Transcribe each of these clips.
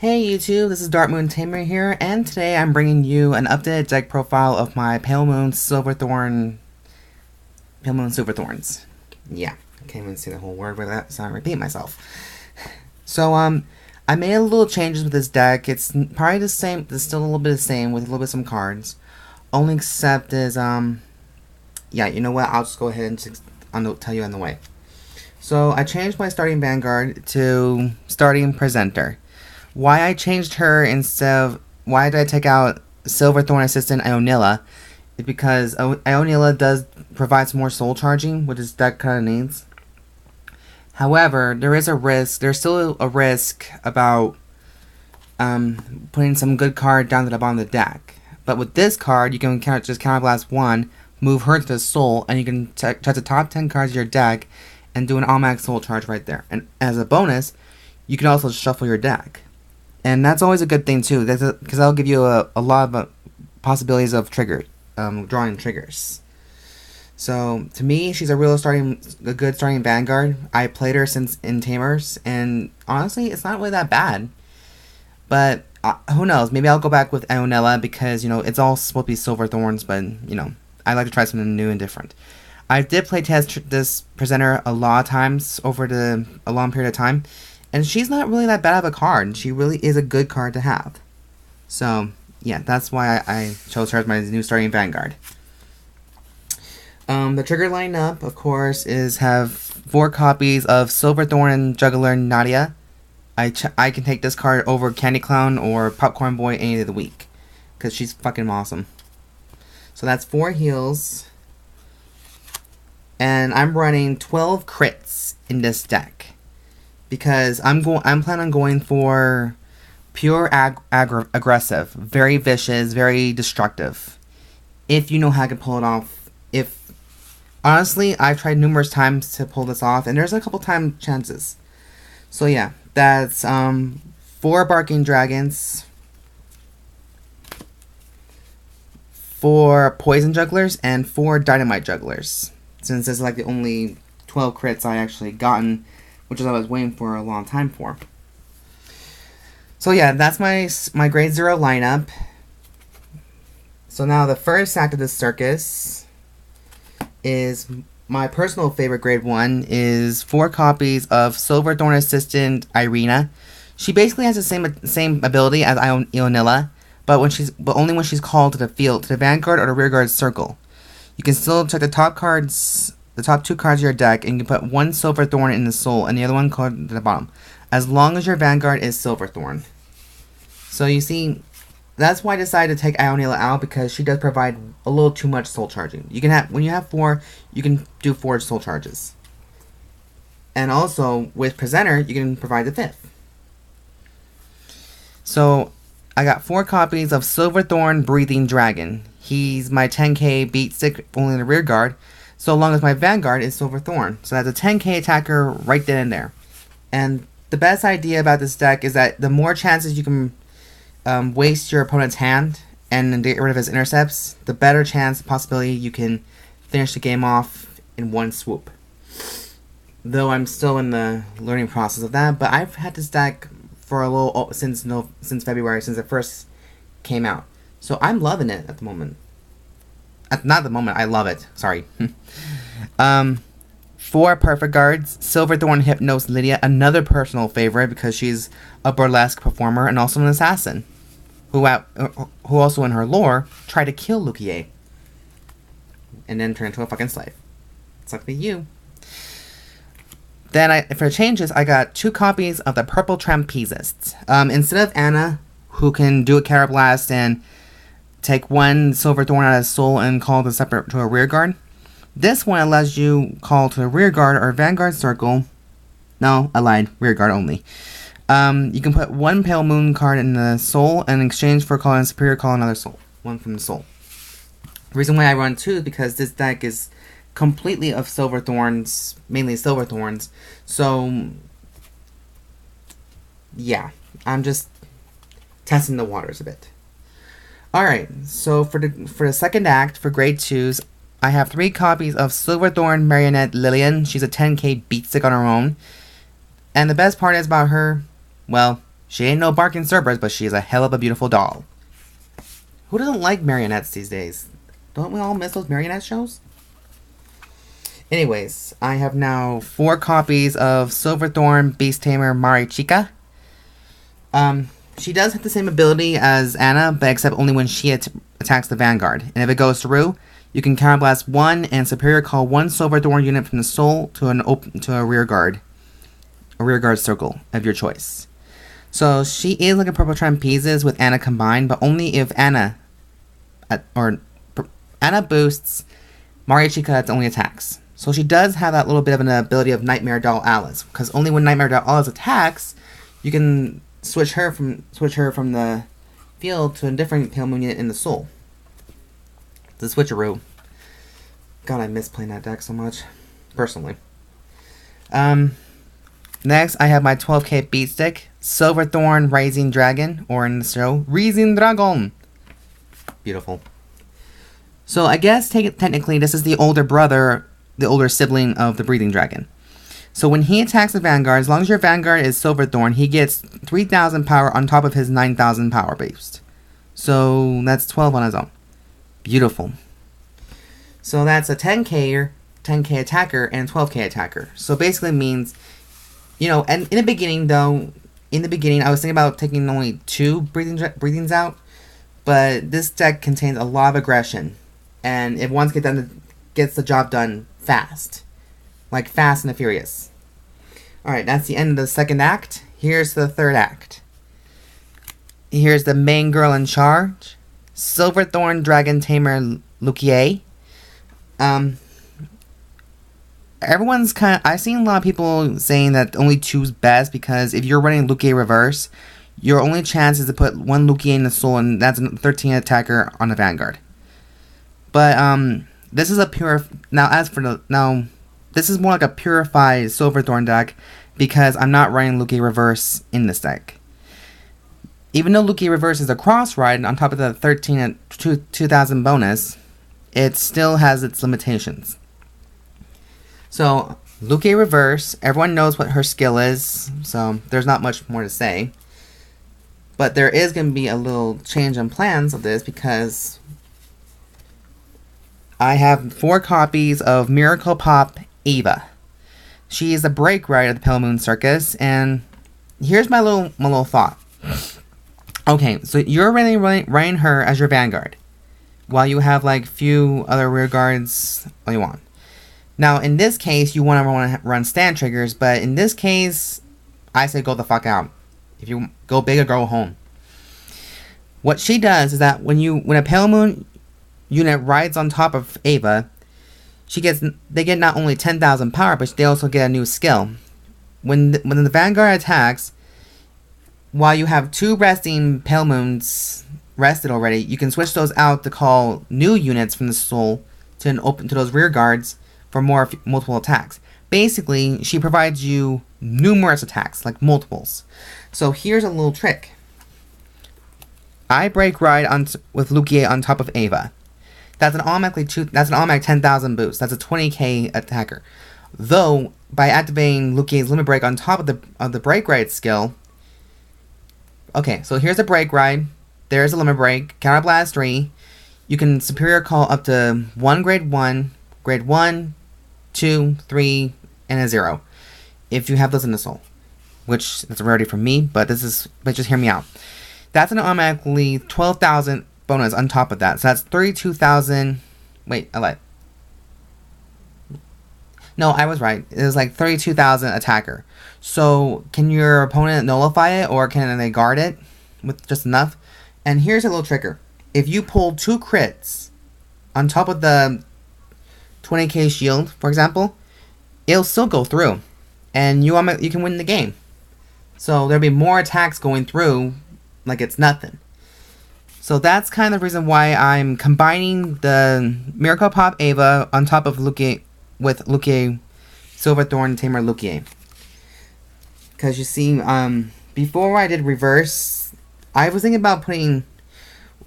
Hey YouTube, this is Dark Moon Tamer here, and today I'm bringing you an updated deck profile of my Pale Moon Silver Thorns. Yeah, I can't even say the whole word without so I repeat myself. So, I made a little changes with this deck. It's probably the same, it's still a little bit the same with a little bit of some cards. Only except is, yeah, you know what, I'll just go ahead and tell you on the way. So, I changed my starting Vanguard to starting Presenter. Why I changed her why did I take out Silver Thorn Assistant Ionilla is because Ionilla does provide some more soul charging, which this deck kind of needs. However, there's still a risk about putting some good card down to the bottom of the deck. But with this card, you can just counterblast one, move her to the soul, and you can touch the top 10 cards of your deck and do an automatic soul charge right there. And as a bonus, you can also shuffle your deck. And that's always a good thing too, because that'll give you a lot of possibilities of drawing triggers. So to me, she's a good starting Vanguard. I played her since in Tamers, and honestly, it's not really that bad. But who knows? Maybe I'll go back with Ionilla because it's all supposed to be Silver Thorns, but I like to try something new and different. I did play test this presenter a lot of times over a long period of time. And she's not really that bad of a card. She really is a good card to have. So, yeah, that's why I chose her as my new starting Vanguard. The trigger lineup, of course, have 4 copies of Silver Thorn and Juggler Nadia. I can take this card over Candy Clown or Popcorn Boy any day of the week. Because she's fucking awesome. So that's 4 heals. And I'm running 12 crits in this deck. Because I'm planning on going for pure aggressive, very vicious, very destructive. If you know how to pull it off. Honestly, I've tried numerous times to pull this off, and there's a couple chances. So yeah, that's 4 Barking Dragons, 4 Poison Jugglers, and 4 Dynamite Jugglers. Since this is like the only 12 crits I actually gotten, which is what I was waiting for a long time for. So yeah, that's my grade 0 lineup. So now the first act of this circus is my personal favorite grade 1 is 4 copies of Silver Thorn Assistant Irina. She basically has the same ability as Ionilla, but only when she's called to the field, to the Vanguard or the Rearguard circle. You can still check the top 2 cards of your deck, and you can put 1 Silver Thorn in the soul and the other one card to the bottom, as long as your Vanguard is Silver Thorn. So you see, that's why I decided to take Ionilla out, because she does provide a little too much soul charging. When you have 4, you can do 4 soul charges. And also, with Presenter, you can provide the 5th. So, I got 4 copies of Silver Thorn Breathing Dragon. He's my 10k beat stick only in the rear guard, so long as my Vanguard is Silver Thorn. So that's a 10k attacker right then and there. And the best idea about this deck is that the more chances you can waste your opponent's hand and get rid of his intercepts, the better possibility you can finish the game off in one swoop. Though I'm still in the learning process of that, but I've had this deck for a little since February, since it first came out. So I'm loving it at the moment. Not the moment, I love it. Sorry. 4 Perfect Guards. Silver Thorn Hypnos Lydia, another personal favorite because she's a burlesque performer and also an assassin. Who also in her lore tried to kill Luquier. And then turned into a fucking slave. Suck to be you. Then for changes, I got 2 copies of the Purple Trapezist. Instead of Anna, who can do a Counterblast and take 1 Silver Thorn out of soul and call to a rear guard. This one allows you call to a rear guard or Vanguard circle. No, I lied. Rear guard only. You can put 1 Pale Moon card in the soul and in exchange for calling a superior, call another soul. 1 from the soul. The reason why I run 2 is because this deck is completely of Silver Thorns, mainly Silver Thorns. So yeah, I'm just testing the waters a bit. Alright, so for the second act, for grade 2s, I have 3 copies of Silver Thorn Marionette Lillian. She's a 10k beatstick on her own. And the best part is about her, well, She ain't no barking Cerberus, but she's a hell of a beautiful doll. Who doesn't like marionettes these days? Don't we all miss those marionette shows? Anyways, I have now 4 copies of Silverthorn Beast Tamer Maricica. She does have the same ability as Anna, but except only when she attacks the Vanguard. And if it goes through, you can counterblast 1 and superior call 1 Silverthorn unit from the soul to a rear guard circle of your choice. So she is like a purple Trapezist with Anna combined, but only if Anna boosts Maricica, it's only attacks. So she does have that little bit of an ability of Nightmare Doll Alice, because only when Nightmare Doll Alice attacks, you can switch her from the field to a different Pale Moon unit in the soul. The switcheroo. God, I miss playing that deck so much, personally. Next, I have my 12k beat stick, Silverthorn Rising Dragon, or in the show, Rising Dragon. Beautiful. So I guess technically this is the older brother, the older sibling of the Breathing Dragon. So when he attacks the Vanguard, as long as your Vanguard is Silverthorn, he gets 3,000 power on top of his 9,000 power boost. So that's 12 on his own. Beautiful. So that's a 10k attacker and 12k attacker. So basically means, you know, and in the beginning I was thinking about taking only 2 breathings out, but this deck contains a lot of aggression, and if one gets the job done fast, like Fast and the Furious. Alright, that's the end of the second act. Here's the third act. Here's the main girl in charge, Silverthorn Dragon Tamer Luquier. I've seen a lot of people saying that only 2's best, because if you're running Luquier reverse, your only chance is to put 1 Luquier in the soul, and that's a 13 attacker on the Vanguard. But this is a this is more like a purified Silverthorn deck, because I'm not running Luquier reverse in this deck. Even though Luquier reverse is a cross ride on top of the 13 and 2,000 bonus, it still has its limitations. So, Luquier reverse, everyone knows what her skill is, so there's not much more to say. But there is going to be a little change in plans of this, because I have 4 copies of Miracle Pop Ava. She is the break ride of the Pale Moon Circus, and here's my little thought. Okay, so you're really running her as your Vanguard, while you have like few other rear guards all you want. Now, in this case, you want to run stand triggers, but in this case, I say go the fuck out. If you go big or go home. What she does is that when a Pale Moon unit rides on top of Ava, they get not only 10,000 power, but they also get a new skill. When the Vanguard attacks, while you have 2 resting Pale Moons rested already, you can switch those out to call new units from the soul to those rear guards for multiple attacks. Basically, she provides you numerous attacks, like multiples. So here's a little trick. I break ride with Luquier on top of Ava. That's an automatic 10,000 boost. That's a 20k attacker. Though, by activating Luquier's limit break on top of the break ride skill. Okay, so here's a break ride. There's a limit break. Counterblast 3. You can superior call up to 1 grade 1, 2, 3, and a 0. If you have those in the soul. Which, that's a rarity for me, but just hear me out. That's an automatically 12,000 bonus on top of that. So that's 32,000. Wait, I lied. No, I was right. It was like 32,000 attacker. So, can your opponent nullify it, or can they guard it with just enough? And here's a little trigger. If you pull 2 crits on top of the 20k shield, for example, it'll still go through. And you can win the game. So, there'll be more attacks going through like it's nothing. So that's kind of the reason why I'm combining the Miracle Pop Ava on top of Luquier with Luquier Silverthorn Tamer Luquier. Because you see, before I did reverse, I was thinking about putting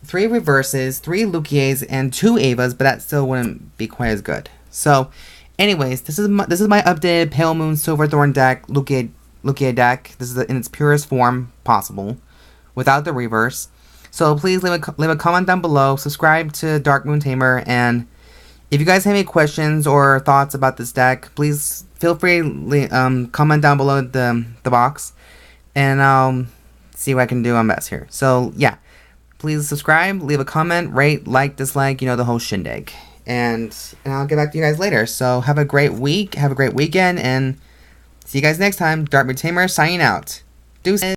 3 reverses, 3 Luquiers, and 2 Avas, but that still wouldn't be quite as good. So, anyways, this is my updated Pale Moon Silverthorn deck, Luquier Luquier deck. This is in its purest form possible, without the reverse. So please leave a comment down below, subscribe to Dark Moon Tamer, and if you guys have any questions or thoughts about this deck, please feel free to comment down below the box, and I'll see what I can do on best here. So yeah, please subscribe, leave a comment, rate, like, dislike, you know, the whole shindig. And I'll get back to you guys later. So have a great week, have a great weekend, and see you guys next time. Dark Moon Tamer signing out. Deuces.